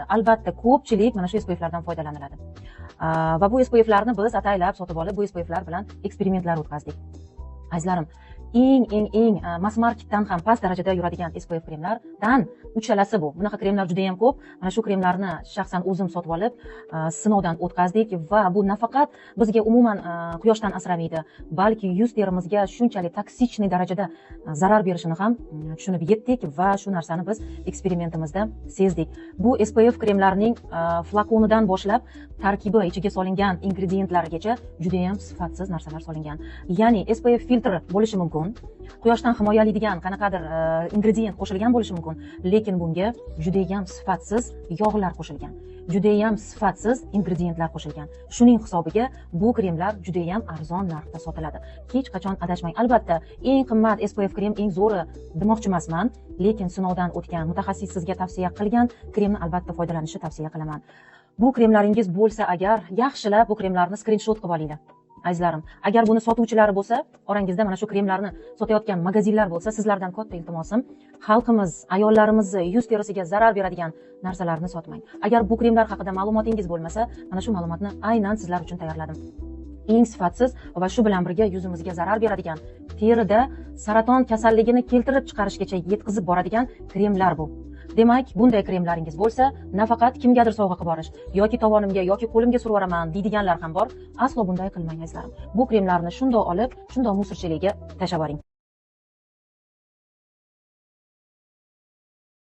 Albatta, ko'pchilik mana shu SPFlardan foydalaniladi. Va bu SPFlarni biz ataylab sotib olib, bu SPFlar bilan eksperimentlar o'tkazdik. Azizlarim, eng mass marketdan ham past darajada yuradigan SPF kremlardan uchalasi bu. Bunaqa kremlar juda ham ko'p. Mana shu kremlarni shaxsan o'zim sotib olib, sinovdan o'tkazdik va bu nafaqat bizga umuman quyoshdan asramaydi, balki yuz terimizga shunchalik toksichniy darajada zarar berishini ham tushunib yetdik va shu narsani biz eksperimentimizda sezdik. Bu SPF kremlarning flakonidan boshlab tarkibi, ichiga solingan ingredientlarigacha juda ham sifatsiz narsalar solingan. Ya'ni SPF filtr bo'lishi mumkin. Quyoshdan himoyalaydigan qanaqadir ingredient qo'shilgan bo'lishi mumkin, lekin bunga juda ham sifatsiz yog'lar qo'shilgan, juda ham sifatsiz ingrediyentlar qo'shilgan. Shuning hisobiga bu kremlar juda ham arzon narxda sotiladi. Hech qachon adashmang. Albatta, eng qimmat SPF krem eng zo'ri demoqchi emasman, lekin sinovdan o'tgan mutaxassis sizga tavsiya qilgan kremni albatta foydalanishni tavsiya qilaman. Bu kremlaringiz bo'lsa agar, yaxshilab bu kremlarni skrinshot qilib olinglar. Azizlarim, agar buni sotuvchilari bo'lsa, orangizda mana shu kremlarni sotayotgan magazinlar bo'lsa, sizlardan katta iltimosim, xalqimiz, ayollarimizni yuz terisiga zarar beradigan narsalarni sotmang. Agar bu kremlar haqida ma'lumotingiz bo'lmasa, mana shu ma'lumotni aynan sizlar uchun tayyorladim. Eng sifatsiz va shu bilan birga yuzimizga zarar beradigan, terida saraton kasalligini keltirib chiqarishgacha yetkazib boradigan kremlar bu. Demak, bunday kremlaringiz bo'lsa, nafaqat kimgadir sovg'a qilib borish yoki tovonimga yoki qo'limga surib yuboraman deydiganlar ham bor. Aslo bunday qilmang azizlarim. Bu kremlarni shundoq olib, shundoq musorchilikka tashlab yuboring.